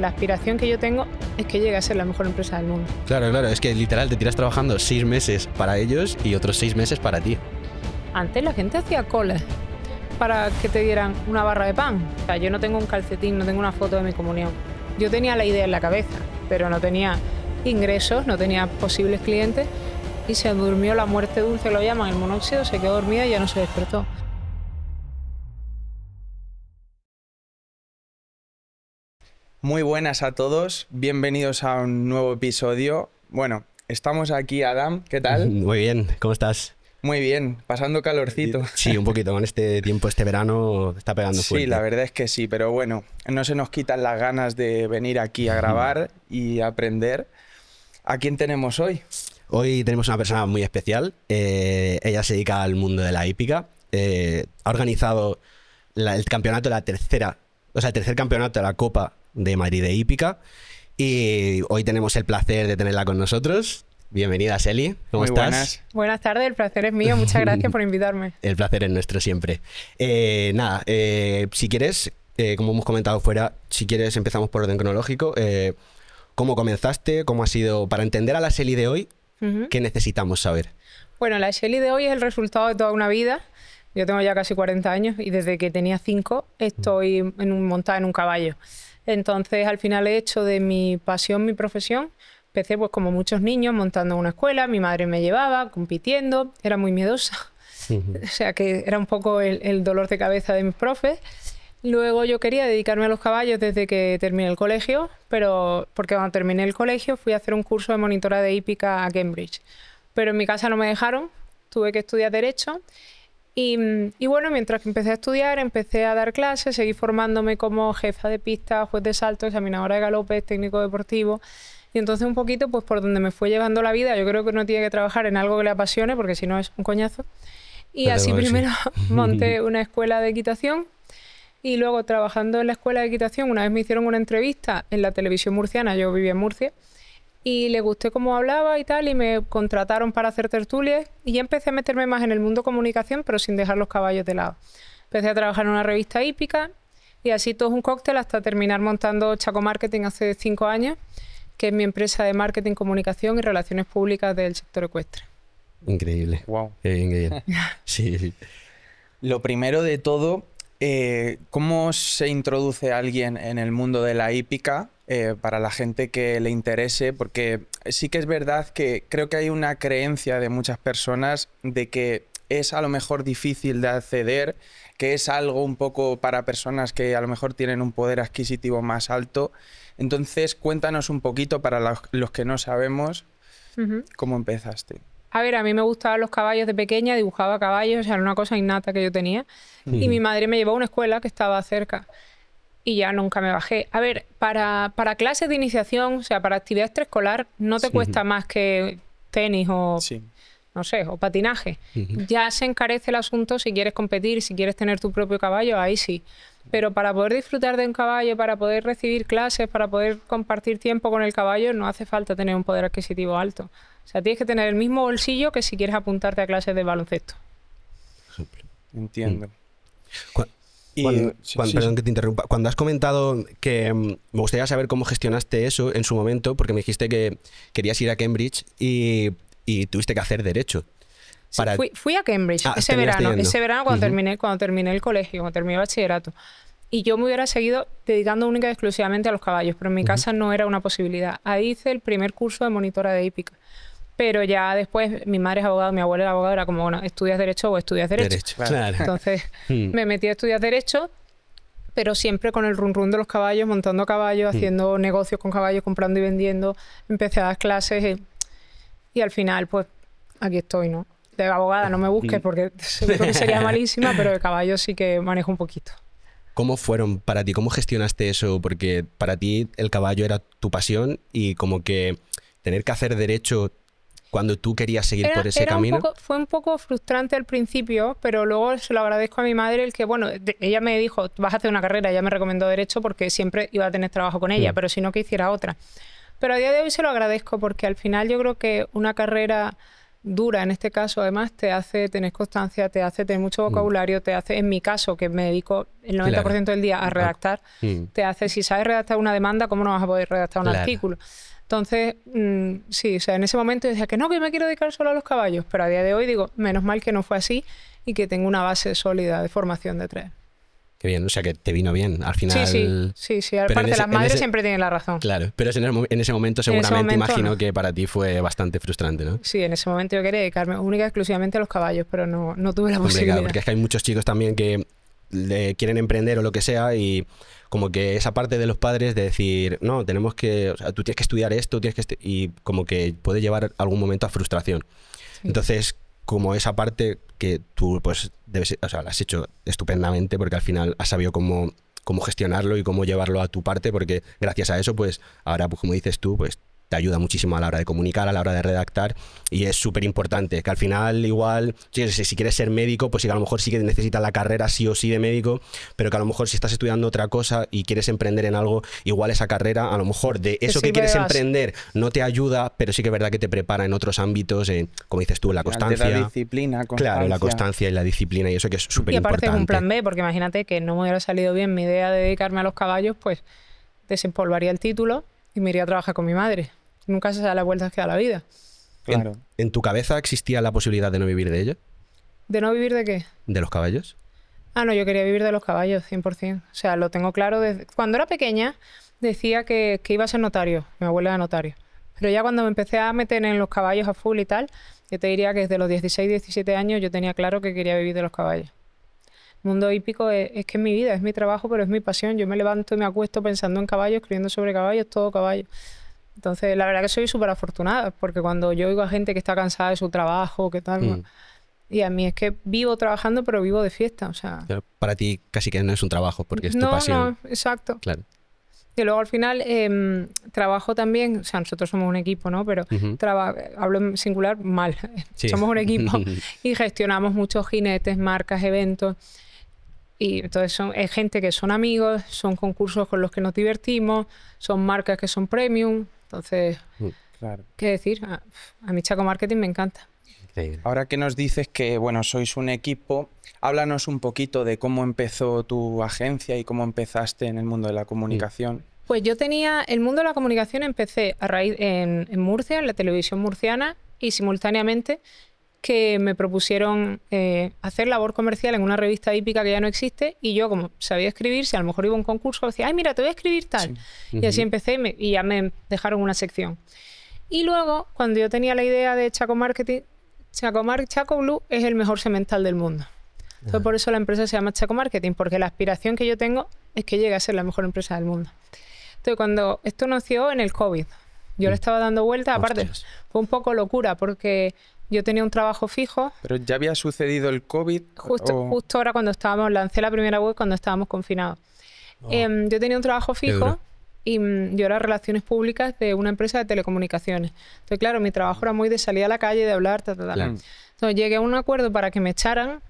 la aspiración que yo tengo es que llegue a ser la mejor empresa del mundo. Claro, claro, es que literal te tiras trabajando 6 meses para ellos y otros 6 meses para ti. Antes la gente hacía colas para que te dieran una barra de pan. O sea, yo no tengo un calcetín, no tengo una foto de mi comunión. Yo tenía la idea en la cabeza, pero no tenía ingresos, no tenía posibles clientes y se durmió la muerte dulce, lo llaman, el monóxido, se quedó dormida y ya no se despertó. Muy buenas a todos, bienvenidos a un nuevo episodio. Bueno, estamos aquí, Adam, ¿qué tal? Muy bien, ¿cómo estás? Muy bien, pasando calorcito. Sí, un poquito, con este tiempo, este verano está pegando fuerte. Sí, la verdad es que sí, pero bueno, no se nos quitan las ganas de venir aquí a grabar y aprender. ¿A quién tenemos hoy? Hoy tenemos una persona muy especial, ella se dedica al mundo de la hípica, ha organizado el campeonato de el tercer campeonato de la Copa de Madrid de hípica y hoy tenemos el placer de tenerla con nosotros. Bienvenida, Sely, ¿cómo estás? Buenas. Buenas tardes, el placer es mío, muchas gracias por invitarme. El placer es nuestro siempre. Si quieres, como hemos comentado fuera, si quieres empezamos por orden cronológico. ¿Cómo comenzaste? ¿Cómo ha sido? Para entender a la Sely de hoy, ¿qué necesitamos saber? Bueno, la Sely de hoy es el resultado de toda una vida. Yo tengo ya casi 40 años y desde que tenía 5 estoy montada en un caballo. Entonces, al final he hecho de mi pasión mi profesión. Empecé, pues como muchos niños, montando en una escuela. Mi madre me llevaba, compitiendo. Era muy miedosa. O sea que era un poco el dolor de cabeza de mis profes. Luego yo quería dedicarme a los caballos desde que terminé el colegio, pero porque cuando terminé el colegio fui a hacer un curso de monitora de hípica a Cambridge. Pero en mi casa no me dejaron, tuve que estudiar Derecho. Y bueno, mientras que empecé a estudiar, empecé a dar clases, seguí formándome como jefa de pista, juez de salto, examinadora de galopes, técnico deportivo. Y entonces un poquito, pues por donde me fue llevando la vida, yo creo que uno tiene que trabajar en algo que le apasione, porque si no es un coñazo. Y así primero monté una escuela de equitación y luego trabajando en la escuela de equitación, una vez me hicieron una entrevista en la televisión murciana, yo vivía en Murcia, y le gusté cómo hablaba y tal, y me contrataron para hacer tertulias y ya empecé a meterme más en el mundo comunicación, pero sin dejar los caballos de lado. Empecé a trabajar en una revista hípica y así todo es un cóctel hasta terminar montando Chaco Marketing hace 5 años, que es mi empresa de marketing, comunicación y relaciones públicas del sector ecuestre. Increíble. Wow. Increíble. Sí, sí. Lo primero de todo, ¿cómo se introduce alguien en el mundo de la hípica para la gente que le interese? Porque sí que es verdad que creo que hay una creencia de muchas personas de que es a lo mejor difícil de acceder, que es algo un poco para personas que a lo mejor tienen un poder adquisitivo más alto. Entonces, cuéntanos un poquito para los que no sabemos cómo empezaste. A ver, a mí me gustaban los caballos de pequeña, dibujaba caballos, o sea, era una cosa innata que yo tenía. Y mi madre me llevó a una escuela que estaba cerca y ya nunca me bajé. A ver, para clases de iniciación, o sea, para actividad extraescolar, no te cuesta más que tenis o, no sé, o patinaje. Ya se encarece el asunto si quieres competir, si quieres tener tu propio caballo, ahí sí. Pero para poder disfrutar de un caballo, para poder recibir clases, para poder compartir tiempo con el caballo, no hace falta tener un poder adquisitivo alto. O sea, tienes que tener el mismo bolsillo que si quieres apuntarte a clases de baloncesto. Entiendo. Perdón que te interrumpa. Cuando has comentado que me gustaría saber cómo gestionaste eso en su momento, porque me dijiste que querías ir a Cambridge y tuviste que hacer Derecho. Fui a Cambridge ese verano cuando terminé el colegio, cuando terminé el bachillerato. Y yo me hubiera seguido dedicando única y exclusivamente a los caballos, pero en mi casa no era una posibilidad. Ahí hice el primer curso de monitora de hípica. Pero ya después, mi madre es abogada, mi abuela es abogada, era como, bueno, ¿estudias Derecho o estudias Derecho? Claro. Entonces me metí a estudiar Derecho, pero siempre con el run de los caballos, montando caballos, haciendo negocios con caballos, comprando y vendiendo. Empecé a dar clases y al final, pues, aquí estoy, ¿no? De abogada no me busques porque seguro que sería malísima, pero de caballos sí que manejo un poquito. ¿Cómo fueron para ti? ¿Cómo gestionaste eso? Porque para ti el caballo era tu pasión y como que tener que hacer Derecho cuando tú querías seguir por ese camino. Fue un poco frustrante al principio, pero luego se lo agradezco a mi madre el que, bueno, ella me dijo, vas a hacer una carrera, ella me recomendó Derecho porque siempre iba a tener trabajo con ella, pero si no que hiciera otra. Pero a día de hoy se lo agradezco porque al final yo creo que una carrera dura en este caso, además, te hace tener constancia, te hace tener mucho vocabulario, te hace, en mi caso, que me dedico el 90% del día a redactar, te hace, si sabes redactar una demanda, ¿cómo no vas a poder redactar un artículo? Entonces, sí, o sea, en ese momento decía que no, que me quiero dedicar solo a los caballos, pero a día de hoy digo, menos mal que no fue así y que tengo una base sólida de formación detrás. Qué bien, o sea que te vino bien al final. Sí, aparte las madres siempre tienen la razón. Claro, pero en ese momento seguramente imagino que para ti fue bastante frustrante, ¿no? Sí, en ese momento yo quería dedicarme única y exclusivamente a los caballos, pero no tuve la posibilidad. Claro, porque es que hay muchos chicos también que quieren emprender o lo que sea y como que esa parte de los padres de decir, no, tenemos que, o sea, tú tienes que estudiar esto, y como que puede llevar algún momento a frustración. Sí. Entonces, como esa parte que tú pues debes, o sea, la has hecho estupendamente porque al final has sabido cómo gestionarlo y cómo llevarlo a tu parte, porque gracias a eso pues ahora pues como dices tú pues te ayuda muchísimo a la hora de comunicar, a la hora de redactar y es súper importante, que al final igual si quieres ser médico pues sí que a lo mejor sí que necesitas la carrera sí o sí de médico, pero que a lo mejor si estás estudiando otra cosa y quieres emprender en algo, igual esa carrera a lo mejor de eso que quieres emprender no te ayuda, pero sí que es verdad que te prepara en otros ámbitos, como dices tú, la constancia. La disciplina, constancia. Claro, la constancia y la disciplina y eso que es súper importante. Y aparte es un plan B, porque imagínate que no me hubiera salido bien mi idea de dedicarme a los caballos, pues desempolvaría el título y me iría a trabajar con mi madre. Nunca se da las vueltas que da la vida. Claro. ¿En tu cabeza existía la posibilidad de no vivir de ello? ¿De no vivir de qué? ¿De los caballos? Ah, no, yo quería vivir de los caballos, 100%. O sea, lo tengo claro. Cuando era pequeña decía que iba a ser notario. Mi abuela era notario. Pero ya cuando me empecé a meter en los caballos a full y tal, yo te diría que desde los 16, 17 años yo tenía claro que quería vivir de los caballos. El mundo hípico es que es mi vida, es mi trabajo, pero es mi pasión. Yo me levanto y me acuesto pensando en caballos, escribiendo sobre caballos, todo caballo. Entonces, la verdad que soy súper afortunada, porque cuando yo oigo a gente que está cansada de su trabajo, que tal, y a mí es que vivo trabajando, pero vivo de fiesta, o sea... Pero para ti casi que no es un trabajo, porque es tu pasión. No, exacto. Claro. Y luego al final trabajo también, o sea, nosotros somos un equipo, ¿no? Pero hablo en singular mal. Sí. Somos un equipo y gestionamos muchos jinetes, marcas, eventos. Y entonces es gente que son amigos, son concursos con los que nos divertimos, son marcas que son premium. Entonces, claro. ¿Qué decir? A mí Chaco Marketing me encanta. Ahora que nos dices que, bueno, sois un equipo, háblanos un poquito de cómo empezó tu agencia y cómo empezaste en el mundo de la comunicación. Pues yo tenía... El mundo de la comunicación empecé a raíz en Murcia, en la televisión murciana, y simultáneamente que me propusieron hacer labor comercial en una revista hípica que ya no existe, y yo, como sabía escribir, si a lo mejor iba a un concurso, decía, ay, mira, te voy a escribir tal. Sí. Y así empecé y ya me dejaron una sección. Y luego, cuando yo tenía la idea de Chaco Marketing, Chaco Blue es el mejor semental del mundo. Entonces, por eso la empresa se llama Chaco Marketing, porque la aspiración que yo tengo es que llegue a ser la mejor empresa del mundo. Entonces, cuando esto nació en el COVID, yo le estaba dando vueltas, aparte, fue un poco locura, porque yo tenía un trabajo fijo. ¿Pero ya había sucedido el COVID? Justo ahora cuando lancé la primera web cuando estábamos confinados. Yo tenía un trabajo fijo y yo era relaciones públicas de una empresa de telecomunicaciones. Entonces, claro, mi trabajo era muy de salir a la calle, de hablar, Claro. Entonces, llegué a un acuerdo para que me echaran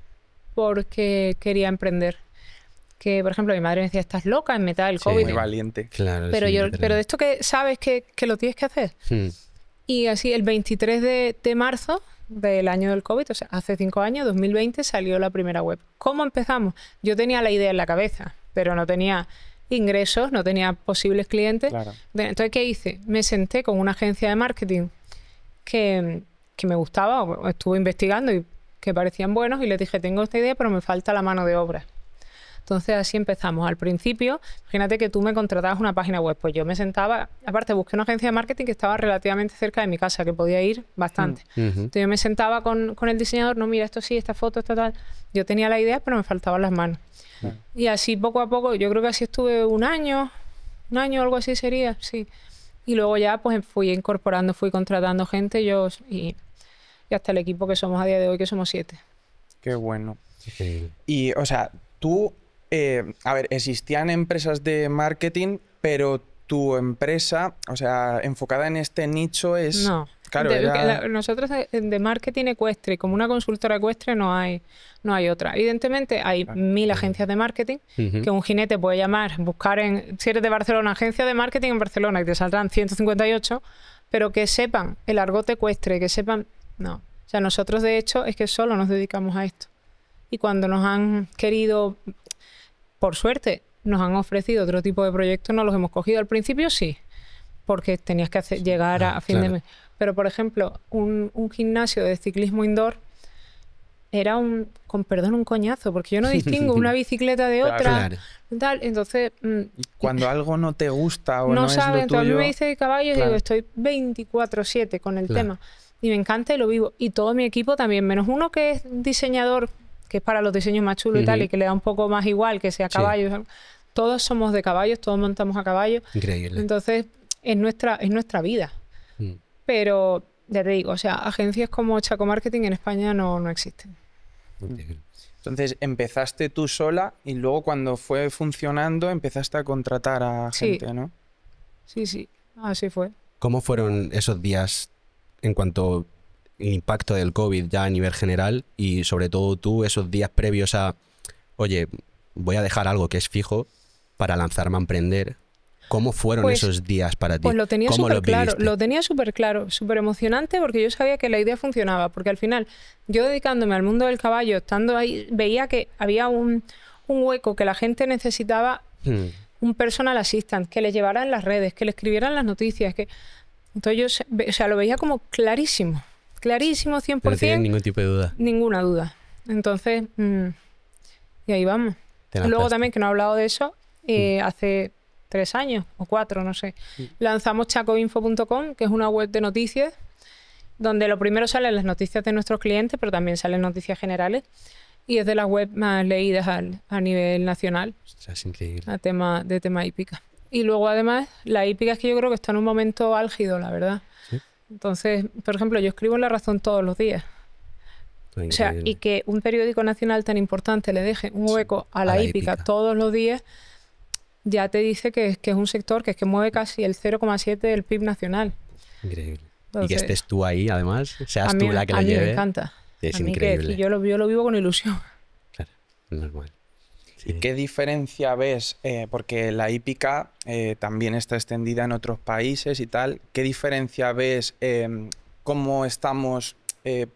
porque quería emprender. Que, por ejemplo, mi madre me decía, estás loca en mitad del COVID. Muy valiente. Claro, pero de esto que sabes que lo tienes que hacer. Y así, el 23 de marzo del año del COVID, o sea, hace 5 años, 2020, salió la primera web. ¿Cómo empezamos? Yo tenía la idea en la cabeza, pero no tenía ingresos, no tenía posibles clientes. Claro. Entonces, ¿qué hice? Me senté con una agencia de marketing que me gustaba, estuve investigando y que parecían buenos, y les dije, tengo esta idea, pero me falta la mano de obra. Entonces así empezamos. Al principio, imagínate que tú me contratabas una página web, pues yo me sentaba, aparte busqué una agencia de marketing que estaba relativamente cerca de mi casa, que podía ir bastante. Entonces yo me sentaba con el diseñador, no, mira, esto sí, esta foto, esta tal. Yo tenía la idea, pero me faltaban las manos. Y así poco a poco, yo creo que así estuve un año, algo así sería, sí. Y luego ya pues fui incorporando, fui contratando gente, y hasta el equipo que somos a día de hoy, que somos 7. Qué bueno. Y, o sea, tú... a ver, existían empresas de marketing, pero tu empresa, o sea, enfocada en este nicho es... No, claro, nosotros de marketing ecuestre, como una consultora ecuestre, no hay otra. Evidentemente hay 1000 agencias de marketing que un jinete puede llamar, buscar si eres de Barcelona, agencia de marketing en Barcelona, y te saldrán 158, pero que sepan el argot ecuestre, que sepan... No. O sea, nosotros de hecho es que solo nos dedicamos a esto. Y cuando nos han querido, por suerte, nos han ofrecido otro tipo de proyectos, no los hemos cogido. Al principio sí, porque tenías que llegar a fin de mes. Pero, por ejemplo, un gimnasio de ciclismo indoor era con perdón, un coñazo, porque yo no distingo una bicicleta de otra. Claro. Tal. Entonces, cuando algo no te gusta o no es saben, lo tuyo... a mí me dice caballos, claro. y digo, estoy 24/7 con el tema. Y me encanta y lo vivo. Y todo mi equipo también, menos uno que es diseñador, que es para los diseños más chulos y tal, y que le da un poco más igual que sea caballos. Todos somos de caballos, todos montamos a caballo. Increíble. Entonces, es nuestra vida. Pero, ya te digo, o sea, agencias como Chaco Marketing en España no existen. Entonces empezaste tú sola y luego cuando fue funcionando empezaste a contratar a gente, ¿no? Sí, así fue. ¿Cómo fueron esos días en cuanto al impacto del COVID ya a nivel general y sobre todo tú esos días previos a, oye, voy a dejar algo que es fijo para lanzarme a emprender? ¿Cómo fueron esos días para ti? Pues lo tenía ¿Cómo súper lo claro, viviste? lo tenía súper claro, súper emocionante porque yo sabía que la idea funcionaba, porque al final yo dedicándome al mundo del caballo, estando ahí, veía que había un hueco que la gente necesitaba, un personal assistant, que le llevara en las redes, que le escribieran las noticias, que entonces yo lo veía como clarísimo, 100%. No tienes ningún tipo de duda. Ninguna duda. Entonces, y ahí vamos. Luego también, que no he hablado de eso, hace 3 años o 4, no sé. Lanzamos chacoinfo.com, que es una web de noticias, donde lo primero salen las noticias de nuestros clientes, pero también salen noticias generales. Y es de las webs más leídas a nivel nacional. O sea, es increíble. De tema hípica. Y luego, además, la hípica es que yo creo que está en un momento álgido, la verdad. ¿Sí? Entonces, por ejemplo, yo escribo en La Razón todos los días. O sea, y que un periódico nacional tan importante le deje un hueco a la hípica todos los días, ya te dice que es un sector que mueve casi el 0,7 del PIB nacional. Increíble. Entonces, y que estés tú ahí, además, seas tú la que lo lleve. A mí me encanta. Es increíble. Yo lo vivo con ilusión. Claro, normal. Sí. ¿Y qué diferencia ves? Porque la hípica también está extendida en otros países y tal. ¿Qué diferencia ves cómo estamos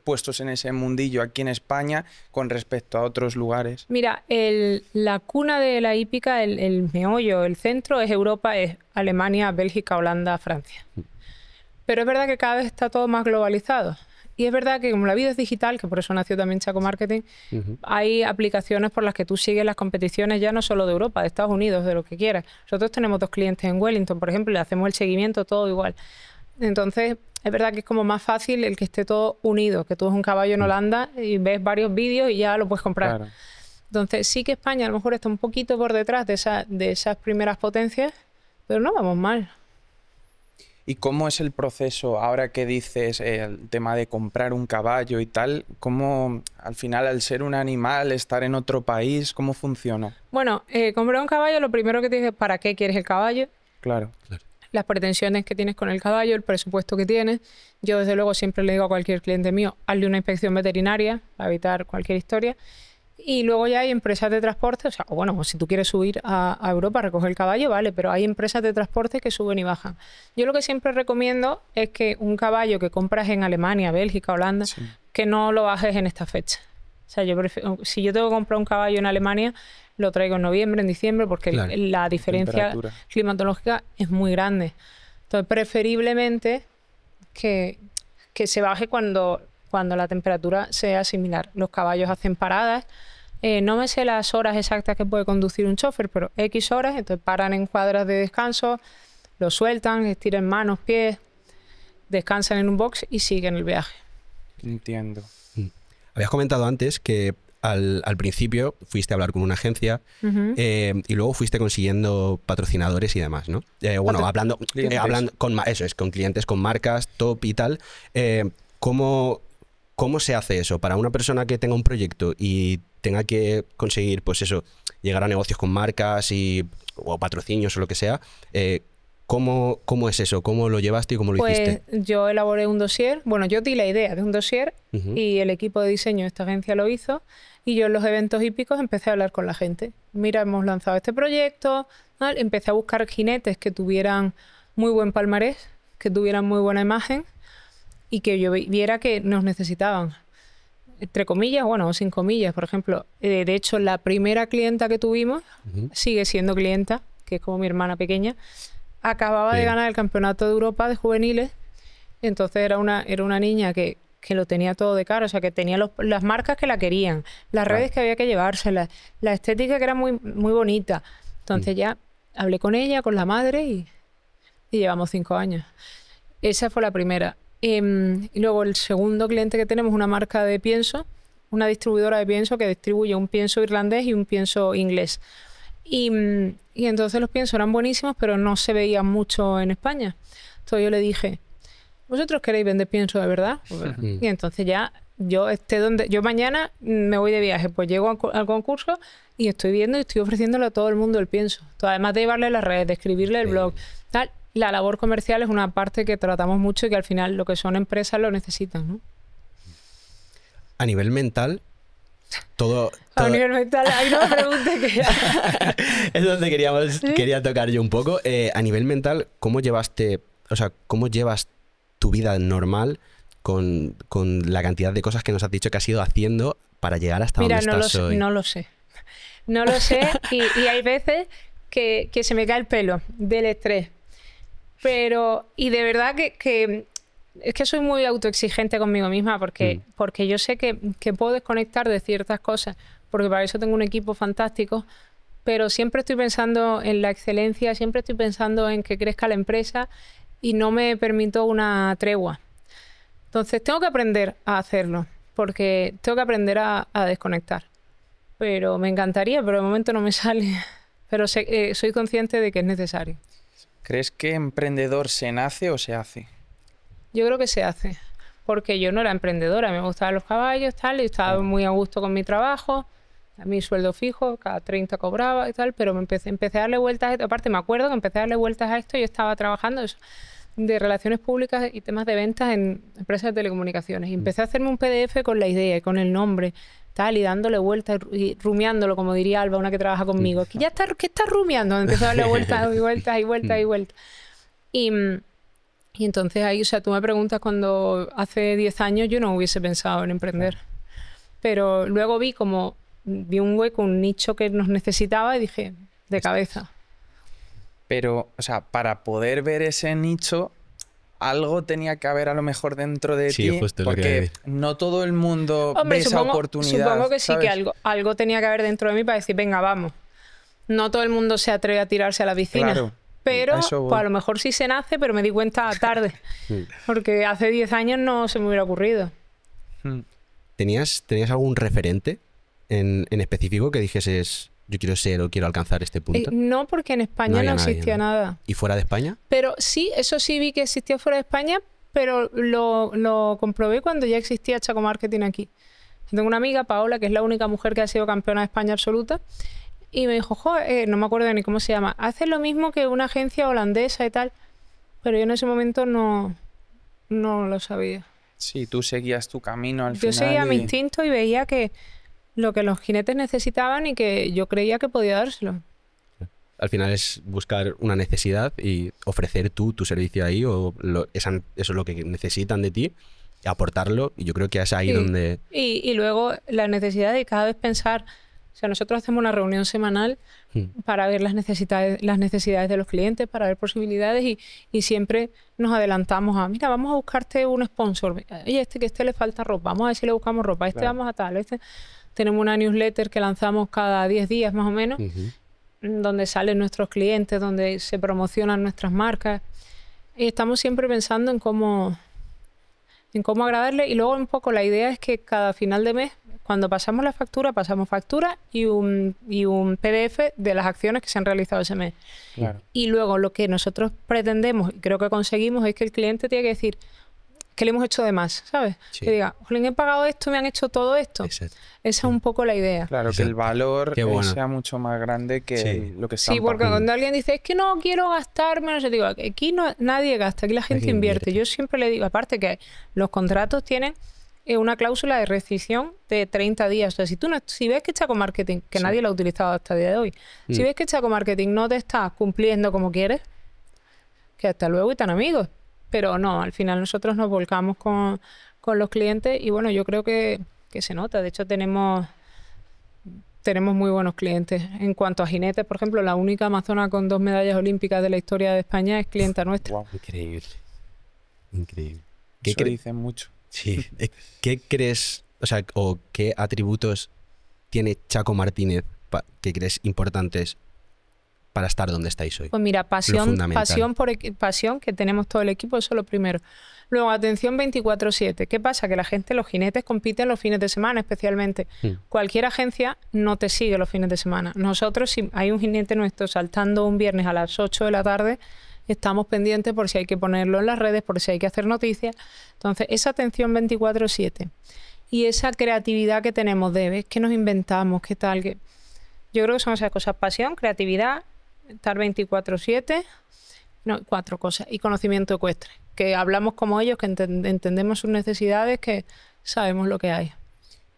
puestos en ese mundillo aquí en España con respecto a otros lugares? Mira, la cuna de la hípica, el meollo, el centro es Europa, es Alemania, Bélgica, Holanda, Francia. Pero es verdad que cada vez está todo más globalizado. Y es verdad que como la vida es digital, que por eso nació también Chaco Marketing, hay aplicaciones por las que tú sigues las competiciones ya no solo de Europa, de Estados Unidos, de lo que quieras. Nosotros tenemos 2 clientes en Wellington, por ejemplo, y le hacemos el seguimiento todo igual. Entonces, es verdad que es como más fácil el que esté todo unido, que tú ves un caballo en Holanda y ves varios vídeos y ya lo puedes comprar. Claro. Entonces, sí que España a lo mejor está un poquito por detrás de esas primeras potencias, pero no vamos mal. ¿Y cómo es el proceso ahora que dices el tema de comprar un caballo y tal? ¿Cómo al final, al ser un animal, estar en otro país, cómo funciona? Bueno, comprar un caballo, lo primero que te dices es ¿para qué quieres el caballo? Claro. Las pretensiones que tienes con el caballo, el presupuesto que tienes. Yo, desde luego, siempre le digo a cualquier cliente mío, hazle una inspección veterinaria para evitar cualquier historia. Y luego ya hay empresas de transporte, o sea, bueno, si tú quieres subir a Europa a recoger el caballo, vale, pero hay empresas de transporte que suben y bajan. Yo lo que siempre recomiendo es que un caballo que compras en Alemania, Bélgica, Holanda, que no lo bajes en esta fecha. O sea, si yo tengo que comprar un caballo en Alemania, lo traigo en noviembre, en diciembre, porque la diferencia climatológica es muy grande. Entonces, preferiblemente que se baje cuando la temperatura sea similar. Los caballos hacen paradas. No me sé las horas exactas que puede conducir un chofer, pero X horas, entonces paran en cuadras de descanso, lo sueltan, estiran manos, pies, descansan en un box y siguen el viaje. Entiendo. Habías comentado antes que al principio fuiste a hablar con una agencia y luego fuiste consiguiendo patrocinadores y demás, ¿no? Bueno, hablando con clientes, con marcas top y tal. ¿Cómo se hace eso? Para una persona que tenga un proyecto y tenga que conseguir, pues eso, llegar a negocios con marcas o patrocinios o lo que sea, ¿cómo es eso? ¿Cómo lo llevaste y cómo lo hiciste? Yo elaboré un dossier. Bueno, yo di la idea de un dossier y el equipo de diseño de esta agencia lo hizo. Y yo en los eventos hípicos empecé a hablar con la gente. Mira, hemos lanzado este proyecto. ¿Vale? Empecé a buscar jinetes que tuvieran muy buen palmarés, que tuvieran muy buena imagen. y que yo viera que nos necesitaban. Entre comillas, bueno, o sin comillas, por ejemplo. De hecho, la primera clienta que tuvimos, sigue siendo clienta, que es como mi hermana pequeña, acababa de ganar el Campeonato de Europa de juveniles. Entonces era una niña que lo tenía todo de cara, o sea, que tenía las marcas que la querían, las redes que había que llevárselas, la estética que era muy, muy bonita. Entonces ya hablé con ella, con la madre y llevamos 5 años. Esa fue la primera. Y luego el segundo cliente que tenemos es una marca de pienso, una distribuidora de pienso que distribuye un pienso irlandés y un pienso inglés. Y entonces los piensos eran buenísimos, pero no se veían mucho en España. Entonces yo le dije, ¿vosotros queréis vender pienso de verdad? Y entonces ya yo mañana me voy de viaje, pues llego al concurso y estoy viendo y estoy ofreciéndole a todo el mundo el pienso. Entonces, además de llevarle las redes, de escribirle el blog, tal, la labor comercial es una parte que tratamos mucho y que al final lo que son empresas lo necesitan, ¿no? A nivel mental, todo... A nivel mental, hay una pregunta que ya... Es donde quería tocar yo un poco. A nivel mental, ¿cómo llevas tu vida normal con la cantidad de cosas que nos has dicho que has ido haciendo para llegar hasta donde estás hoy? No lo sé. No lo sé y hay veces que se me cae el pelo del estrés. Y de verdad que es que soy muy autoexigente conmigo misma porque yo sé que puedo desconectar de ciertas cosas, porque para eso tengo un equipo fantástico, pero siempre estoy pensando en la excelencia, siempre estoy pensando en que crezca la empresa y no me permito una tregua. Entonces tengo que aprender a hacerlo, porque tengo que aprender a desconectar. Pero me encantaría, pero de momento no me sale. Pero soy consciente de que es necesario. ¿Crees que emprendedor se nace o se hace? Yo creo que se hace, porque yo no era emprendedora, me gustaban los caballos, tal, y estaba muy a gusto con mi trabajo, a mi sueldo fijo, cada 30 cobraba y tal, pero empecé a darle vueltas a esto. Aparte me acuerdo que empecé a darle vueltas a esto y yo estaba trabajando de relaciones públicas y temas de ventas en empresas de telecomunicaciones. Y empecé a hacerme un PDF con la idea y con el nombre, tal, y dándole vueltas y rumiándolo, como diría Alba, una que trabaja conmigo. Que ya está, ¿qué estás rumiando? Empecé a darle vueltas y vueltas y vueltas y vueltas. Y entonces ahí, o sea, tú me preguntas cuando hace 10 años yo no hubiese pensado en emprender. Pero luego vi un hueco, un nicho que nos necesitaba y dije, de cabeza. Pero, o sea, para poder ver ese nicho, algo tenía que haber a lo mejor dentro de ti, justo porque no todo el mundo ve esa oportunidad. Supongo que sí, ¿sabes? que algo tenía que haber dentro de mí para decir, venga, vamos. No todo el mundo se atreve a tirarse a la piscina. Claro, pero pues a lo mejor sí se nace, pero me di cuenta tarde. Porque hace 10 años no se me hubiera ocurrido. ¿Tenías algún referente en específico que dijeses, yo quiero ser o quiero alcanzar este punto? No, porque en España no existía nada. ¿Y fuera de España? Pero sí, eso sí vi que existía fuera de España, pero lo comprobé cuando ya existía Chaco Marketing aquí. Tengo una amiga, Paola, que es la única mujer que ha sido campeona de España absoluta, y me dijo, no me acuerdo ni cómo se llama, haces lo mismo que una agencia holandesa y tal, pero yo en ese momento no lo sabía. Sí, tú seguías tu camino al final. Yo seguía mi instinto y veía que lo que los jinetes necesitaban y que yo creía que podía dárselo. Al final es buscar una necesidad y ofrecer tú tu servicio ahí, o eso es lo que necesitan de ti, y aportarlo, y yo creo que es ahí donde... Y luego la necesidad de cada vez pensar, o sea, nosotros hacemos una reunión semanal para ver las necesidades de los clientes, para ver posibilidades y siempre nos adelantamos a, mira, vamos a buscarte un sponsor, oye, que le falta ropa, vamos a ver si le buscamos ropa, vamos a tal, Tenemos una newsletter que lanzamos cada 10 días más o menos, donde salen nuestros clientes, donde se promocionan nuestras marcas. Y estamos siempre pensando en cómo agradarle. Y luego un poco la idea es que cada final de mes, cuando pasamos factura y un PDF de las acciones que se han realizado ese mes. Claro. Y luego lo que nosotros pretendemos, y creo que conseguimos, es que el cliente tiene que decir, que le hemos hecho de más, ¿sabes? Sí. Que diga, Jolín, he pagado esto, me han hecho todo esto. Exacto. Esa es un poco la idea. Claro, que el valor sea mucho más grande que lo que están Sí, porque cuando alguien dice, es que no quiero gastarme, no sé, digo, aquí nadie gasta, aquí la gente invierte. Yo siempre le digo, aparte que los contratos tienen una cláusula de rescisión de 30 días. O sea, si ves que Chaco Marketing, que nadie lo ha utilizado hasta el día de hoy, si ves que Chaco Marketing no te está cumpliendo como quieres, que hasta luego y tan amigos. Pero no, al final nosotros nos volcamos con los clientes y bueno, yo creo que se nota. De hecho, tenemos muy buenos clientes. En cuanto a jinetes, por ejemplo, la única amazona con 2 medallas olímpicas de la historia de España es clienta nuestra. Wow. Increíble. Increíble. Eso dice mucho. Sí. ¿Qué crees, o sea, o qué atributos tiene Chaco Martínez que crees importantes para estar donde estáis hoy? Pues mira, Lo pasión, fundamental. pasión que tenemos todo el equipo, eso es lo primero. Luego, atención 24/7. ¿Qué pasa? Que la gente, los jinetes compiten los fines de semana especialmente. Cualquier agencia no te sigue los fines de semana. Nosotros, si hay un jinete nuestro saltando un viernes a las 8 de la tarde, estamos pendientes por si hay que ponerlo en las redes, por si hay que hacer noticias. Entonces, esa atención 24/7 y esa creatividad que tenemos de ver qué nos inventamos, qué tal, que yo creo que son esas cosas: pasión, creatividad, estar 24/7, no, 4 cosas, y conocimiento ecuestre, que hablamos como ellos, que entendemos sus necesidades, que sabemos lo que hay.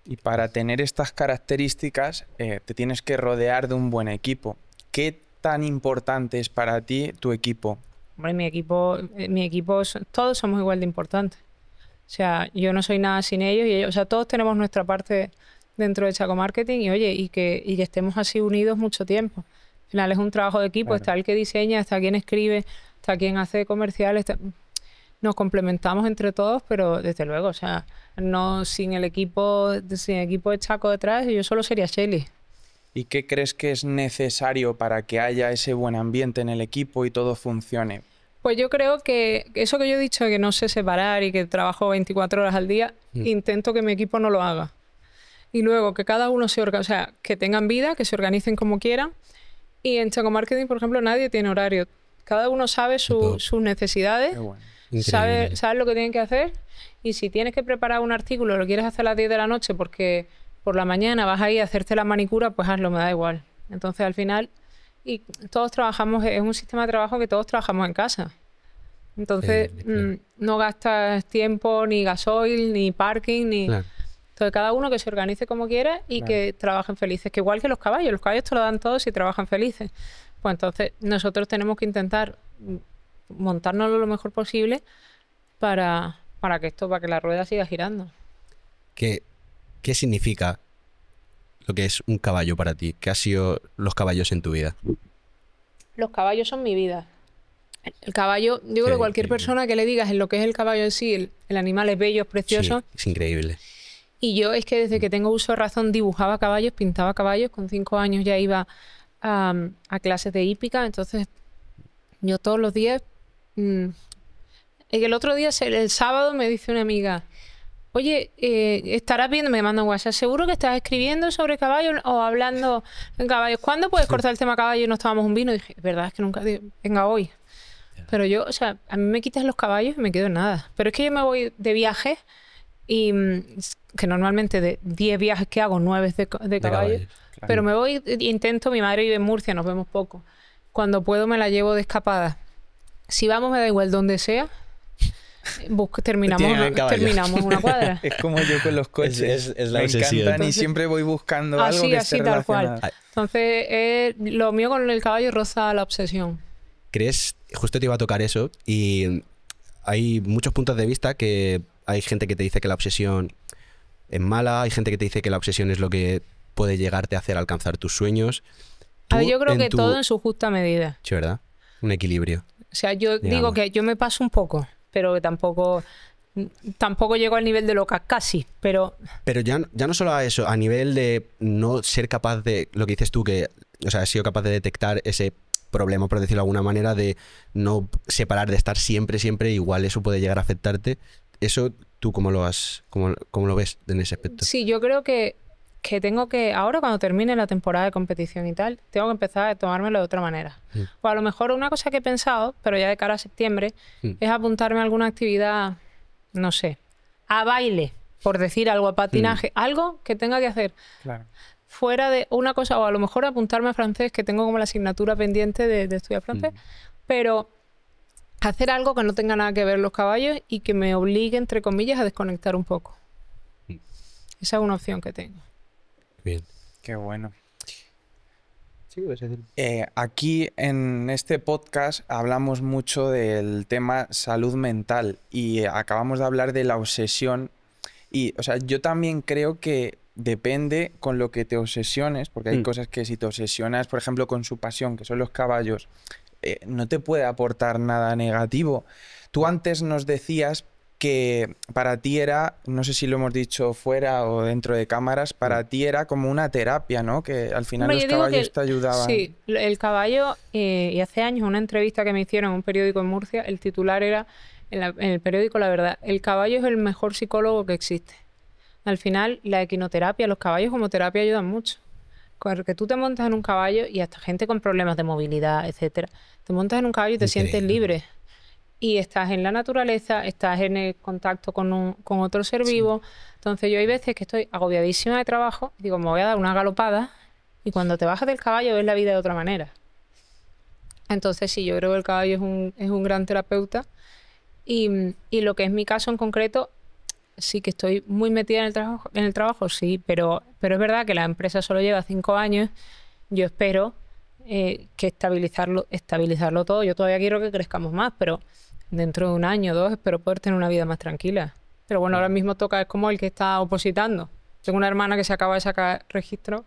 Y para tener estas características te tienes que rodear de un buen equipo. ¿Qué tan importante es para ti tu equipo? Hombre, mi equipo, todos somos igual de importantes. O sea, yo no soy nada sin ellos y ellos, o sea, todos tenemos nuestra parte dentro de Chaco Marketing y oye, y que estemos así unidos mucho tiempo. Al final es un trabajo de equipo, Claro. Está el que diseña, está quien escribe, está quien hace comerciales, nos complementamos entre todos, pero desde luego, o sea, no sin el equipo de Chaco detrás, yo solo sería Shelly. ¿Y qué crees que es necesario para que haya ese buen ambiente en el equipo y todo funcione? Pues yo creo que eso que yo he dicho, de que no sé separar y que trabajo 24 horas al día, intento que mi equipo no lo haga. Y luego que cada uno o sea, que tengan vida, que se organicen como quieran. Y en Chaco Marketing, por ejemplo, nadie tiene horario. Cada uno sabe sus necesidades, Qué bueno. sabe lo que tienen que hacer. Y si tienes que preparar un artículo, lo quieres hacer a las 10 de la noche porque por la mañana vas a ir a hacerte la manicura, pues hazlo, me da igual. Entonces, al final, y todos trabajamos, es un sistema de trabajo que todos trabajamos en casa. Entonces, Claro. no gastas tiempo, ni gasoil, ni parking, ni... Claro. Entonces, cada uno que se organice como quiera y que trabajen felices. Que igual que los caballos te lo dan todos y trabajan felices. Pues entonces, nosotros tenemos que intentar montárnoslo lo mejor posible para que la rueda siga girando. ¿Qué significa lo que es un caballo para ti? ¿Qué han sido los caballos en tu vida? Los caballos son mi vida. El caballo, yo creo que cualquier increíble. persona que le digas en lo que es el caballo en sí, el animal es bello, es precioso. Sí, es increíble. Y yo es que desde que tengo uso de razón dibujaba caballos, pintaba caballos. Con 5 años ya iba a clases de hípica. Entonces, yo todos los días... el otro día, el sábado, me dice una amiga: oye, estarás viendo, me manda un WhatsApp, ¿seguro que estás escribiendo sobre caballos o hablando en caballos? ¿Cuándo puedes cortar el tema caballo y nos tomamos un vino? Y dije, verdad es que nunca, venga hoy. Pero yo, o sea, a mí me quitas los caballos y me quedo en nada. Pero es que yo me voy de viaje y que normalmente de 10 viajes que hago, 9 de caballos. caballos. Claro. Pero me voy, intento, mi madre vive en Murcia, nos vemos poco. Cuando puedo me la llevo de escapada. Si vamos, me da igual donde sea. Terminamos una cuadra. Es como yo con los coches. Es la me obsesión. encantan y Entonces, siempre voy buscando algo que esté así tal cual. relacionado. Entonces, lo mío con el caballo roza la obsesión. ¿Crees? Justo te iba a tocar eso y hay muchos puntos de vista que hay gente que te dice que la obsesión es mala, hay gente que te dice que la obsesión es lo que puede llegarte a hacer alcanzar tus sueños. A ver, yo creo que tu... todo en su justa medida. Sí, ¿verdad? Un equilibrio. O sea, yo Digamos. digo que yo me paso un poco, pero que tampoco llego al nivel de loca, casi, pero... Pero ya no solo a eso, a nivel de no ser capaz de, lo que dices tú, que, o sea, has sido capaz de detectar ese problema, por decirlo de alguna manera, de no separar, de estar siempre, igual eso puede llegar a afectarte. Eso, ¿tú cómo lo ves en ese aspecto? Sí, yo creo que tengo que, ahora cuando termine la temporada de competición y tal, tengo que empezar a tomármelo de otra manera. O a lo mejor una cosa que he pensado, pero ya de cara a septiembre, es apuntarme a alguna actividad, no sé, a baile, por decir algo, a patinaje, algo que tenga que hacer. Claro. Fuera de una cosa, o a lo mejor apuntarme a francés, que tengo como la asignatura pendiente de estudiar francés, pero hacer algo que no tenga nada que ver los caballos y que me obligue, entre comillas, a desconectar un poco. Esa es una opción que tengo. Bien. Qué bueno. Sí, puedes decir. Aquí en este podcast hablamos mucho del tema salud mental y acabamos de hablar de la obsesión. Y, o sea, yo también creo que depende con lo que te obsesiones, porque hay cosas que si te obsesionas, por ejemplo, con su pasión, que son los caballos, no te puede aportar nada negativo. Tú antes nos decías que para ti era, no sé si lo hemos dicho fuera o dentro de cámaras, para ti era como una terapia, ¿no? Que al final Hombre, los yo digo caballos que te ayudaban. sí, el caballo, y hace años una entrevista que me hicieron en un periódico en Murcia, el titular era, en el periódico La Verdad, el caballo es el mejor psicólogo que existe. Al final, la equinoterapia, los caballos como terapia ayudan mucho. Porque tú te montas en un caballo y hasta gente con problemas de movilidad, etcétera, te montas en un caballo y te sientes libre. Y estás en la naturaleza, estás en el contacto con otro ser vivo. Entonces yo hay veces que estoy agobiadísima de trabajo y digo, me voy a dar una galopada y cuando te bajas del caballo ves la vida de otra manera. Entonces sí, yo creo que el caballo es un gran terapeuta y lo que es mi caso en concreto, sí que estoy muy metida en el trabajo, sí, pero es verdad que la empresa solo lleva 5 años. Yo espero que estabilizarlo todo. Yo todavía quiero que crezcamos más, pero dentro de un año o 2 espero poder tener una vida más tranquila. Pero bueno, ahora mismo toca, es como el que está opositando. Tengo una hermana que se acaba de sacar registro.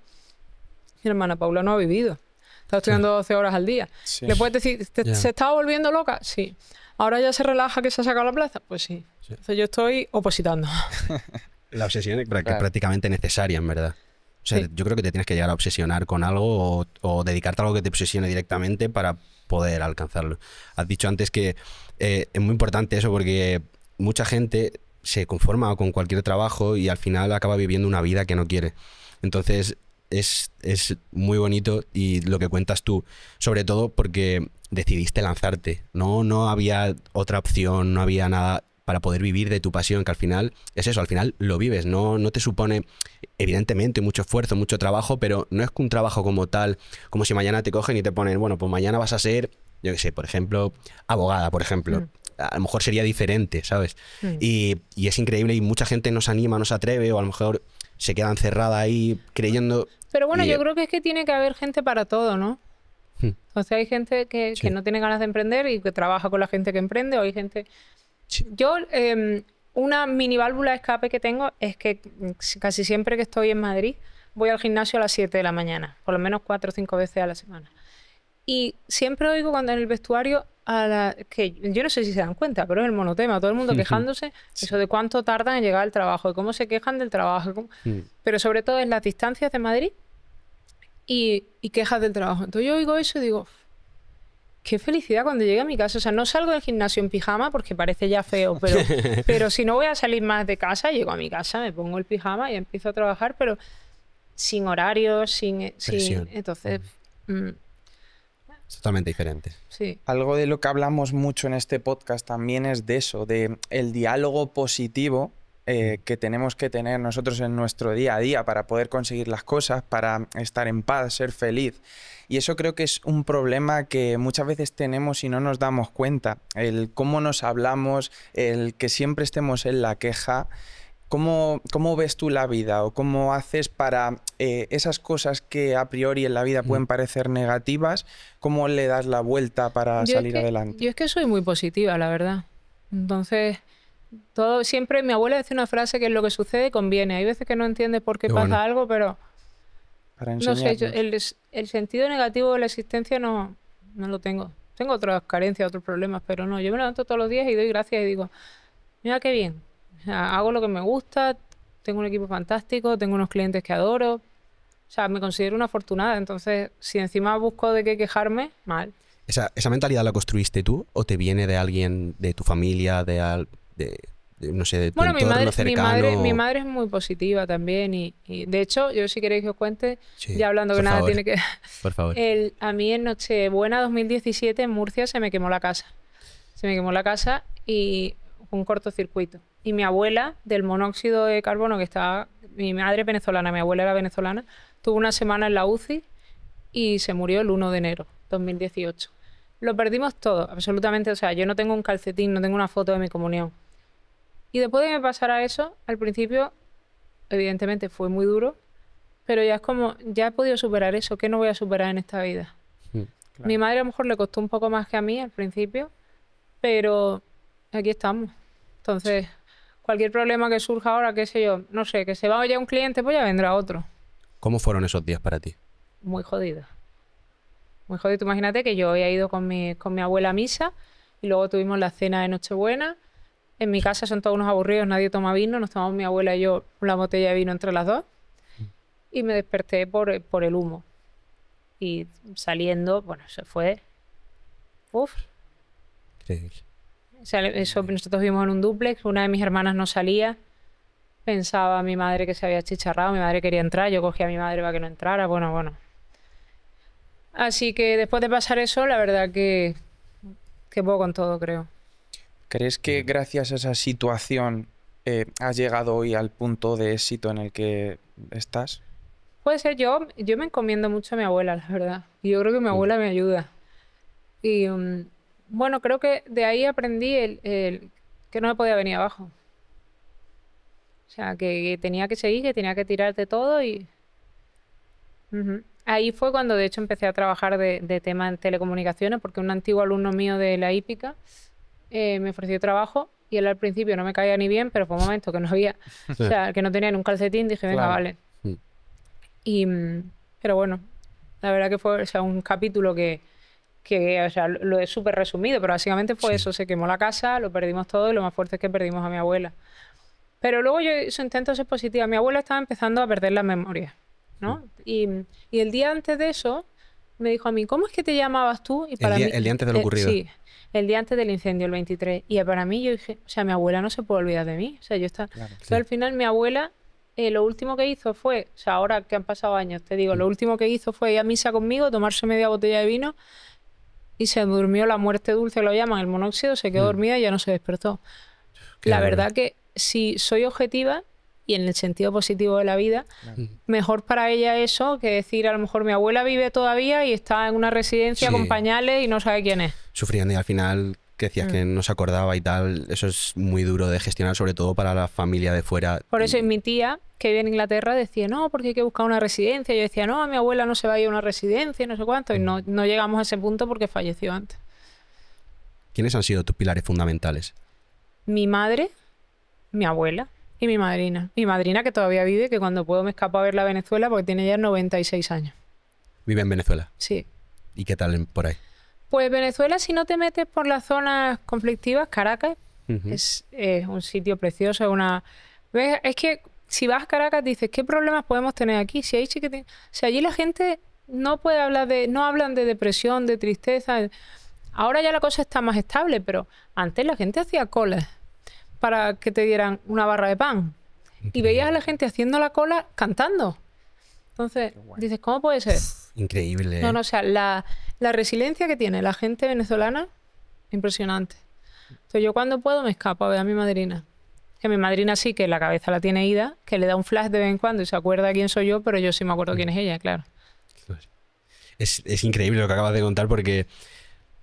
Mi hermana Paula no ha vivido. Está estudiando 12 horas al día. Sí. ¿Le puedes decir, ¿se estaba volviendo loca? Sí. ¿Ahora ya se relaja que se ha sacado la plaza? Pues sí. Entonces yo estoy opositando. La obsesión es prácticamente necesaria, en verdad. O sea, yo creo que te tienes que llegar a obsesionar con algo o dedicarte a algo que te obsesione directamente para poder alcanzarlo. Has dicho antes que es muy importante eso porque mucha gente se conforma con cualquier trabajo y al final acaba viviendo una vida que no quiere. Entonces es muy bonito y lo que cuentas tú, sobre todo porque decidiste lanzarte. No había otra opción, no había nada para poder vivir de tu pasión, que al final es eso, al final lo vives, no te supone evidentemente mucho esfuerzo, mucho trabajo, pero no es que un trabajo como tal, como si mañana te cogen y te ponen, bueno, pues mañana vas a ser, yo qué sé, por ejemplo, abogada, por ejemplo. A lo mejor sería diferente, ¿sabes? Y es increíble y mucha gente no se anima, no se atreve o a lo mejor se queda encerrada ahí creyendo... Pero bueno, yo creo que es que tiene que haber gente para todo, ¿no? O sea, hay gente que no tiene ganas de emprender y que trabaja con la gente que emprende, o hay gente... Yo, una mini válvula de escape que tengo es que casi siempre que estoy en Madrid voy al gimnasio a las 7 de la mañana, por lo menos 4 o 5 veces a la semana. Y siempre oigo cuando en el vestuario, que yo no sé si se dan cuenta, pero es el monotema, todo el mundo quejándose, eso de cuánto tardan en llegar al trabajo, de cómo se quejan del trabajo, pero sobre todo en las distancias de Madrid y quejas del trabajo. Entonces yo oigo eso y digo... Qué felicidad cuando llegue a mi casa. O sea, no salgo del gimnasio en pijama porque parece ya feo, pero si no voy a salir más de casa, llego a mi casa, me pongo el pijama y empiezo a trabajar, pero sin horarios, sin entonces... Es totalmente diferente. Sí. Algo de lo que hablamos mucho en este podcast también es de eso, de el diálogo positivo que tenemos que tener nosotros en nuestro día a día para poder conseguir las cosas, para estar en paz, ser feliz. Y eso creo que es un problema que muchas veces tenemos y no nos damos cuenta. El cómo nos hablamos, el que siempre estemos en la queja. ¿Cómo ves tú la vida o cómo haces para esas cosas que a priori en la vida pueden parecer negativas, cómo le das la vuelta para salir adelante? Yo es que soy muy positiva, la verdad. Entonces, siempre mi abuela decía una frase que es lo que sucede conviene. Hay veces que no entiendes por qué pasa algo, pero... No sé, el sentido negativo de la existencia no lo tengo. Tengo otras carencias, otros problemas, pero no. Yo me levanto todos los días y doy gracias y digo, mira qué bien. O sea, hago lo que me gusta, tengo un equipo fantástico, tengo unos clientes que adoro. O sea, me considero una afortunada. Entonces, si encima busco de qué quejarme, mal. ¿Esa mentalidad la construiste tú o te viene de alguien de tu familia, no sé, de tu entorno cercano? Mi madre es muy positiva también y de hecho, yo si queréis que os cuente, ya hablando que nada tiene que... Por favor. A mí en Nochebuena 2017 en Murcia se me quemó la casa. Se me quemó la casa y un cortocircuito. Y mi abuela, del monóxido de carbono que estaba... Mi madre es venezolana, mi abuela era venezolana, tuvo una semana en la UCI y se murió el 1 de enero 2018. Lo perdimos todo, absolutamente. O sea, yo no tengo un calcetín, no tengo una foto de mi comunión. Y después de que me pasara eso, al principio, evidentemente fue muy duro, pero ya es como, ya he podido superar eso, ¿qué no voy a superar en esta vida? Mm. Claro. Mi madre a lo mejor le costó un poco más que a mí al principio, pero aquí estamos. Entonces, cualquier problema que surja ahora, qué sé yo, no sé, que se va ya un cliente, pues ya vendrá otro. ¿Cómo fueron esos días para ti? Muy jodido. Muy jodido. Tú imagínate que yo había ido con mi abuela a misa y luego tuvimos la cena de Nochebuena. En mi casa son todos unos aburridos, nadie toma vino, nos tomamos mi abuela y yo una botella de vino entre las dos y me desperté por el humo. Y saliendo, bueno, se fue. Uf. Increíble. O sea, eso, nosotros vivimos en un dúplex, una de mis hermanas no salía, pensaba mi madre que se había chicharrado, mi madre quería entrar, yo cogí a mi madre para que no entrara, bueno. Así que después de pasar eso, la verdad que puedo con todo, creo. ¿Crees que gracias a esa situación has llegado hoy al punto de éxito en el que estás? Puede ser, yo me encomiendo mucho a mi abuela, la verdad. Y yo creo que mi abuela me ayuda. Y bueno, creo que de ahí aprendí el que no me podía venir abajo. O sea, que tenía que seguir, que tenía que tirar de todo y... Ujú. Ahí fue cuando de hecho empecé a trabajar de tema en telecomunicaciones, porque un antiguo alumno mío de la hípica me ofreció trabajo y él al principio no me caía ni bien, pero fue un momento que no había, o sea, que no tenía ni un calcetín, dije, venga, Claro. vale. Mm. Y, pero bueno, la verdad que fue, o sea, un capítulo que o sea, lo he súper resumido, pero básicamente fue eso, se quemó la casa, lo perdimos todo y lo más fuerte es que perdimos a mi abuela. Pero luego yo intento ser positiva. Mi abuela estaba empezando a perder la memoria, ¿no? Y el día antes de eso me dijo a mí, ¿cómo es que te llamabas tú? Y para El mí, día antes de lo ocurrido. Sí, el día antes del incendio, el 23. Y para mí yo dije, o sea, mi abuela no se puede olvidar de mí. O sea, yo estaba... Claro. Entonces, al final mi abuela, lo último que hizo fue, o sea, ahora que han pasado años, te digo, lo último que hizo fue ir a misa conmigo, tomarse media botella de vino y se durmió la muerte dulce, lo llaman, el monóxido, se quedó dormida y ya no se despertó. Qué La dolor. verdad que si soy objetiva y en el sentido positivo de la vida, mejor para ella eso que decir, a lo mejor mi abuela vive todavía y está en una residencia Sí. con pañales y no sabe quién es. Sufriendo y al final que decías que no se acordaba y tal, eso es muy duro de gestionar, sobre todo para la familia de fuera. Por eso mi tía, que vive en Inglaterra, decía, no, porque hay que buscar una residencia. Yo decía, no, mi abuela no se va a ir a una residencia y no sé cuánto. Y no llegamos a ese punto porque falleció antes. ¿Quiénes han sido tus pilares fundamentales? Mi madre, mi abuela y mi madrina. Mi madrina que todavía vive, que cuando puedo me escapo a verla a Venezuela porque tiene ya 96 años. Vive en Venezuela. Sí. ¿Y qué tal por ahí? Pues Venezuela, si no te metes por las zonas conflictivas, Caracas Ujú. es un sitio precioso. ¿Ves? Es que si vas a Caracas dices, ¿qué problemas podemos tener aquí? Si ahí sí que o sea, allí la gente no puede hablar no hablan de depresión, de tristeza. Ahora ya la cosa está más estable, pero antes la gente hacía colas para que te dieran una barra de pan. Y veías a la gente haciendo la cola cantando. Entonces, dices, ¿cómo puede ser? Increíble. No, o sea, la resiliencia que tiene la gente venezolana, impresionante. Entonces yo cuando puedo me escapo a ver a mi madrina. Que mi madrina sí que la cabeza la tiene ida, que le da un flash de vez en cuando y se acuerda quién soy yo, pero yo sí me acuerdo quién es ella, claro. Es increíble lo que acabas de contar porque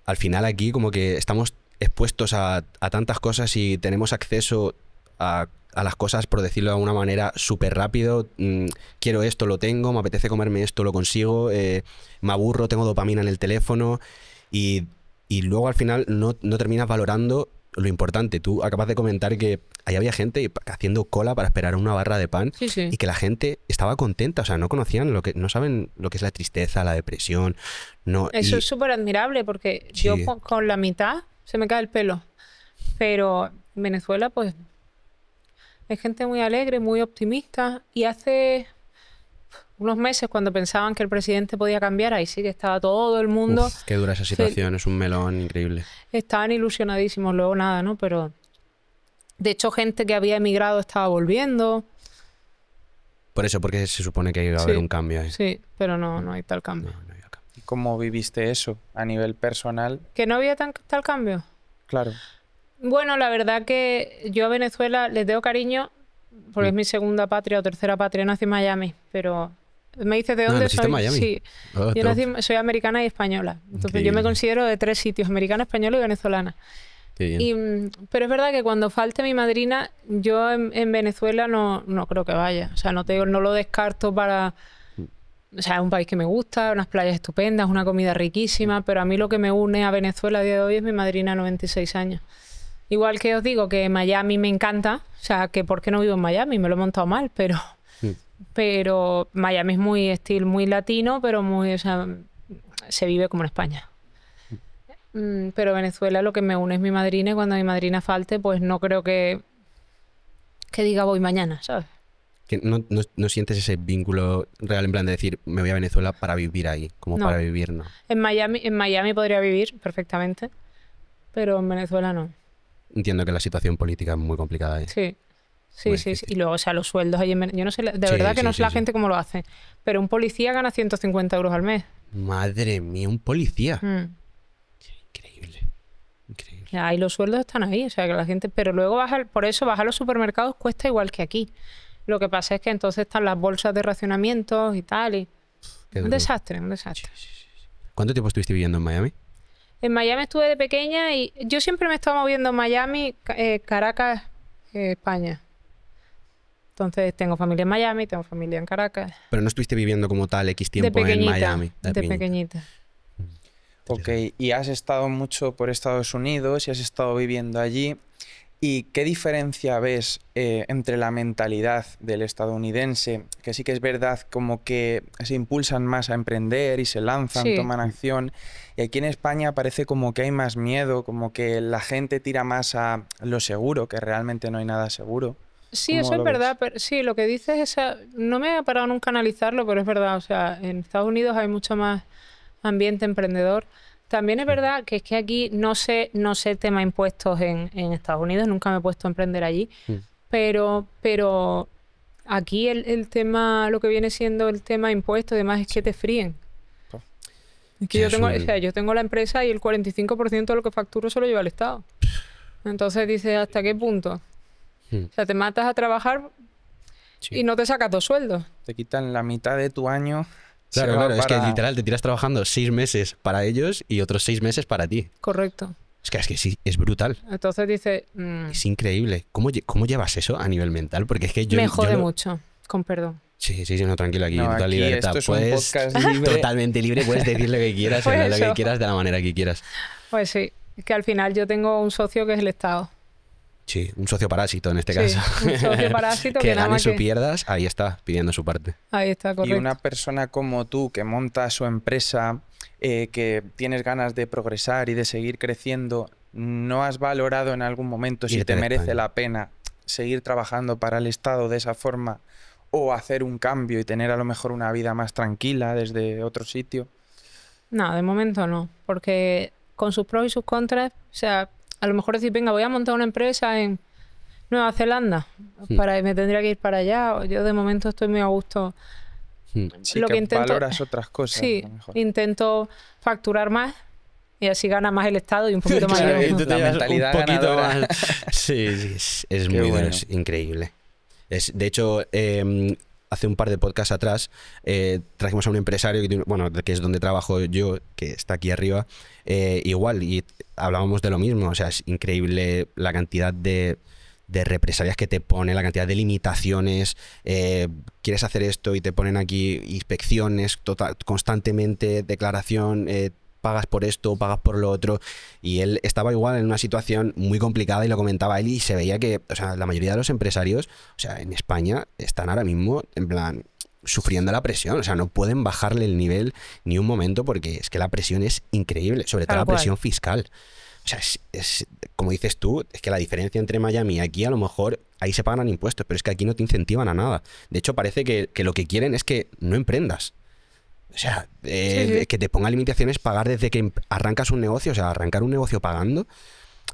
al final aquí como que estamos expuestos a tantas cosas y tenemos acceso a las cosas, por decirlo de alguna manera, súper rápido. Quiero esto, lo tengo, me apetece comerme esto, lo consigo, me aburro, tengo dopamina en el teléfono y luego al final no terminas valorando lo importante. Tú acabas de comentar que ahí había gente haciendo cola para esperar una barra de pan Sí, sí. y que la gente estaba contenta, o sea, no conocían no saben lo que es la tristeza, la depresión. No, Eso es súper admirable porque Sí. yo con la mitad se me cae el pelo. Pero en Venezuela, pues, hay gente muy alegre, muy optimista. Y hace unos meses, cuando pensaban que el presidente podía cambiar, ahí sí que estaba todo el mundo. Uf, qué dura esa situación, es un melón increíble. Estaban ilusionadísimos, luego nada, ¿no? Pero de hecho gente que había emigrado estaba volviendo. Por eso, porque se supone que iba a haber Sí, un cambio ahí. Sí, pero no hay tal cambio. No había cambio. ¿Y cómo viviste eso a nivel personal? ¿Que no había tal cambio? Claro. Bueno, la verdad que yo a Venezuela les tengo cariño porque es mi segunda patria o tercera patria. Nací en Miami, pero me dices de dónde ¿naciste soy. en Miami? Sí, Oh, yo top. soy americana y española. Entonces yo me Increíble. considero de 3 sitios: americana, española y venezolana. Qué bien. Pero es verdad que cuando falte mi madrina, yo en Venezuela no creo que vaya. O sea, no lo descarto para... O sea, es un país que me gusta, unas playas estupendas, una comida riquísima, pero a mí lo que me une a Venezuela a día de hoy es mi madrina de 96 años. Igual que os digo que Miami me encanta, o sea, que ¿por qué no vivo en Miami? Me lo he montado mal, pero Miami es muy latino, pero muy, o sea, se vive como en España. Pero Venezuela lo que me une es mi madrina y cuando mi madrina falte, pues no creo que diga voy mañana, ¿sabes? Que no sientes ese vínculo real en plan de decir me voy a Venezuela para vivir ahí, como No. para vivir, ¿no? En Miami podría vivir perfectamente, pero en Venezuela no. Entiendo que la situación política es muy complicada ahí. Sí. Muy Sí. difícil. Y luego, o sea, los sueldos ahí yo no sé, de Sí, verdad que sí, no sé la sí. gente cómo lo hace, pero un policía gana 150 euros al mes. Madre mía, un policía. Mm. Increíble. Increíble. Ya, y los sueldos están ahí, o sea, que la gente... Pero luego por eso bajar a los supermercados cuesta igual que aquí. Lo que pasa es que entonces están las bolsas de racionamientos y tal, y... Qué Un duro. desastre, un desastre. ¿Cuánto tiempo estuviste viviendo en Miami? En Miami estuve de pequeña y yo siempre me estaba moviendo en Miami, Caracas, España. Entonces tengo familia en Miami, tengo familia en Caracas. Pero no estuviste viviendo como tal X De tiempo en pequeñita, Miami. de pequeñita. Ok, y has estado mucho por Estados Unidos y has estado viviendo allí. ¿Y qué diferencia ves entre la mentalidad del estadounidense, que sí que es verdad como que se impulsan más a emprender y se lanzan, Sí. toman acción, y aquí en España parece como que hay más miedo, como que la gente tira más a lo seguro, que realmente no hay nada seguro? Sí, ¿Cómo eso es lo verdad, pero sí, lo que dices es... No me he parado nunca a analizarlo, pero es verdad, o sea, en Estados Unidos hay mucho más ambiente emprendedor. También es verdad que es que aquí no sé tema impuestos en Estados Unidos, nunca me he puesto a emprender allí, pero aquí el tema, lo que viene siendo el tema impuestos y demás es que te fríen. Es que Sí, yo tengo, es un- o sea, yo tengo la empresa y el 45% de lo que facturo se lo lleva el Estado. Entonces dices, ¿hasta qué punto? O sea, te matas a trabajar Sí. y no te sacas 2 sueldos. Te quitan la mitad de tu año. se Claro, va claro, es que para- literal te tiras trabajando 6 meses para ellos y otros 6 meses para ti. Correcto. Es que sí, es brutal. Entonces dices, Es increíble. ¿Cómo llevas eso a nivel mental? Porque es que yo... me yo jode lo- mucho, con perdón. Sí, no, tranquilo, aquí No, total aquí libertad. esto es un Puedes podcast libre. totalmente libre, puedes decir lo que quieras, Pues hablar lo que eso. quieras, de la manera que quieras. Pues sí, es que al final yo tengo un socio que es el Estado. Sí, un socio parásito en este Sí, caso. un socio parásito que que nada ganes más o que... pierdas, ahí está, pidiendo su parte. Ahí está, Y correcto. una persona como tú que monta su empresa, que tienes ganas de progresar y de seguir creciendo, ¿no has valorado en algún momento si Irte te de merece España. la pena seguir trabajando para el Estado de esa forma o hacer un cambio y tener a lo mejor una vida más tranquila desde otro sitio? No, de momento no, porque con sus pros y sus contras, o sea, a lo mejor decir, venga, voy a montar una empresa en Nueva Zelanda, me tendría que ir para allá, o yo de momento estoy muy a gusto. Sí, Lo que que intento- valoras otras cosas. Sí, a lo mejor. intento facturar más y así gana más el Estado y un poquito más Claro, yo. y tú te llevas mentalidad ganadora. Sí, es Qué muy duro, bueno. es increíble. De hecho, hace un par de podcasts atrás trajimos a un empresario que es donde trabajo yo, que está aquí arriba, igual, y hablábamos de lo mismo. O sea, es increíble la cantidad de represalias que te pone, la cantidad de limitaciones. Quieres hacer esto y te ponen aquí inspecciones constantemente, declaración, pagas por esto, pagas por lo otro. Y él estaba igual en una situación muy complicada y lo comentaba él y se veía que, o sea, la mayoría de los empresarios, o sea, en España están ahora mismo en plan sufriendo la presión, o sea, no pueden bajarle el nivel ni un momento porque es que la presión es increíble, sobre todo Tal la cual. presión fiscal. O sea, es como dices tú, es que la diferencia entre Miami y aquí, a lo mejor ahí se pagan impuestos, pero es que aquí no te incentivan a nada. De hecho, parece que lo que quieren es que no emprendas. O sea, Sí. que te ponga limitaciones pagar desde que arrancas un negocio, o sea, arrancar un negocio pagando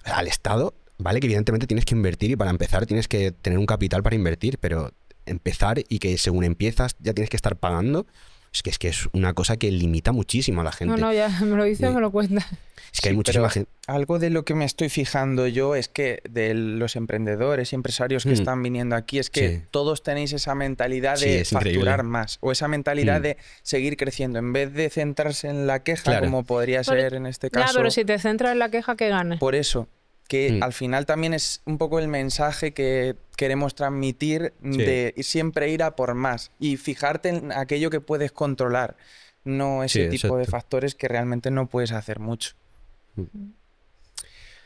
al Estado, vale que evidentemente tienes que invertir y para empezar tienes que tener un capital para invertir, pero empezar y que según empiezas ya tienes que estar pagando, es que es una cosa que limita muchísimo a la gente. No, ya me lo dices, Sí. me lo cuentas. Es que hay Sí, muchísima pero gente... algo de lo que me estoy fijando yo es que de los emprendedores y empresarios que están viniendo aquí es que Sí. todos tenéis esa mentalidad Sí, de es facturar increíble. más o esa mentalidad Mm. de seguir creciendo en vez de centrarse en la queja Claro. como podría Pero- ser en este Ya, caso. pero si te centras en la queja, ¿qué ganas? Por eso, que al final también es un poco el mensaje que queremos transmitir de siempre ir a por más y fijarte en aquello que puedes controlar, no ese tipo de factores que realmente no puedes hacer mucho.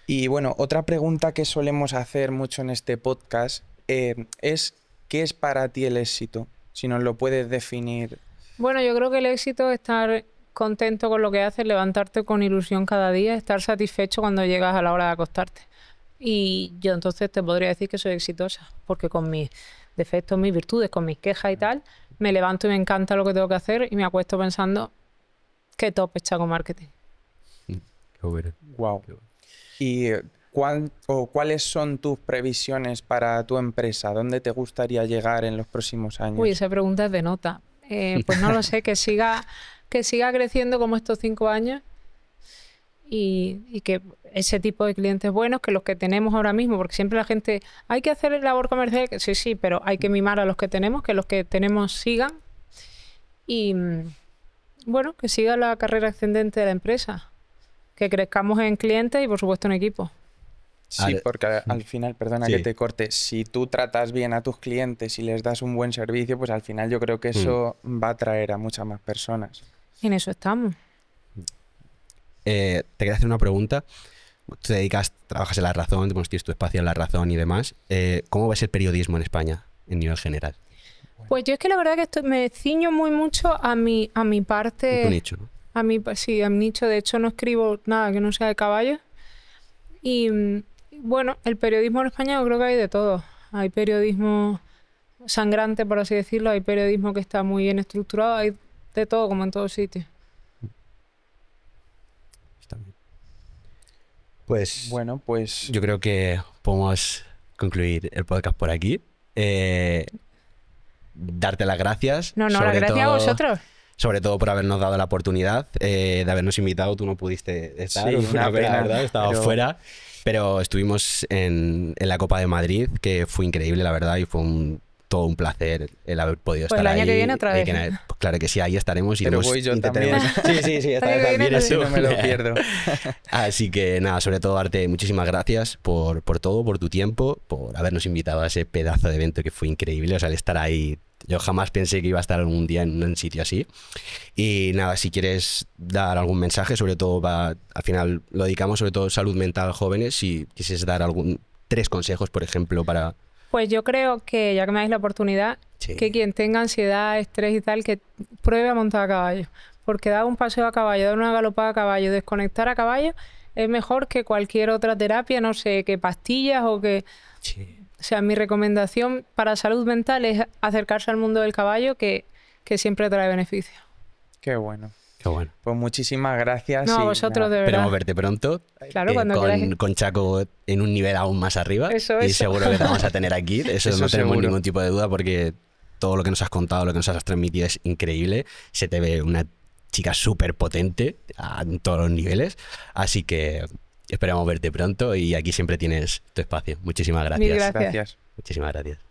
Y bueno, otra pregunta que solemos hacer mucho en este podcast es ¿qué es para ti el éxito? Si nos lo puedes definir. Bueno, yo creo que el éxito es estar contento con lo que haces, levantarte con ilusión cada día, estar satisfecho cuando llegas a la hora de acostarte. Y yo entonces te podría decir que soy exitosa, porque con mis defectos, mis virtudes, con mis quejas y tal, me levanto y me encanta lo que tengo que hacer y me acuesto pensando qué top es Chaco Marketing. Qué bueno. Wow. ¿Y cuáles son tus previsiones para tu empresa? ¿Dónde te gustaría llegar en los próximos años? Uy, esa pregunta es de nota. Pues no lo sé, que siga creciendo como estos 5 años y que ese tipo de clientes buenos que los que tenemos ahora mismo, porque siempre la gente, hay que hacer labor comercial, sí, pero hay que mimar a los que tenemos, que los que tenemos sigan y bueno, que siga la carrera ascendente de la empresa, que crezcamos en clientes y por supuesto en equipo. Sí, porque al final, perdona que te corte, si tú tratas bien a tus clientes y les das un buen servicio, pues al final yo creo que eso va a atraer a muchas más personas. En eso estamos. Te quería hacer una pregunta. Tú te dedicas, trabajas en La Razón, tienes tu espacio en La Razón y demás. ¿Cómo ves el periodismo en España, en nivel general? Pues yo es que la verdad que me ciño mucho a mi parte... En tu nicho, ¿no? A mi nicho. De hecho, no escribo nada que no sea de caballos. Y bueno, el periodismo en España yo creo que hay de todo. Hay periodismo sangrante, por así decirlo. Hay periodismo que está muy bien estructurado. Hay de todo, como en todos sitios. Está bien. Pues, bueno, pues yo creo que podemos concluir el podcast por aquí. Darte las gracias. No, las gracias a vosotros. Sobre todo por habernos dado la oportunidad de habernos invitado. Tú no pudiste estar, sí, una pena, la verdad, estaba fuera. Pero estuvimos en la Copa de Madrid, que fue increíble, la verdad, y fue todo un placer el haber podido estar ahí. Pues el año que viene otra vez. Pues claro que sí, ahí estaremos. Pero voy yo también. Sí, esta vez también eso no me lo pierdo. Así que nada, sobre todo darte muchísimas gracias por todo, por tu tiempo, por habernos invitado a ese pedazo de evento que fue increíble. O sea, el estar ahí, yo jamás pensé que iba a estar algún día en un sitio así. Y nada, si quieres dar algún mensaje, sobre todo al final lo dedicamos sobre todo a salud mental jóvenes, si quisieses dar 3 consejos, por ejemplo, para... Pues yo creo que, ya que me dais la oportunidad, que quien tenga ansiedad, estrés y tal, que pruebe a montar a caballo. Porque dar un paseo a caballo, dar una galopada a caballo, desconectar a caballo, es mejor que cualquier otra terapia, no sé, que pastillas o que... O sea, mi recomendación para salud mental es acercarse al mundo del caballo, que siempre trae beneficios. Qué bueno. Qué bueno. Pues muchísimas gracias. No, a vosotros, de verdad. Esperamos verte pronto. Claro, cuando queráis. Con Chaco en un nivel aún más arriba. Eso. Y seguro que te vamos a tener aquí. Eso no tenemos seguro. ningún tipo de duda, porque todo lo que nos has contado, lo que nos has transmitido es increíble. Se te ve una chica súper potente en todos los niveles. Así que esperamos verte pronto y aquí siempre tienes tu espacio. Muchísimas gracias. Mil gracias. Gracias. Muchísimas gracias.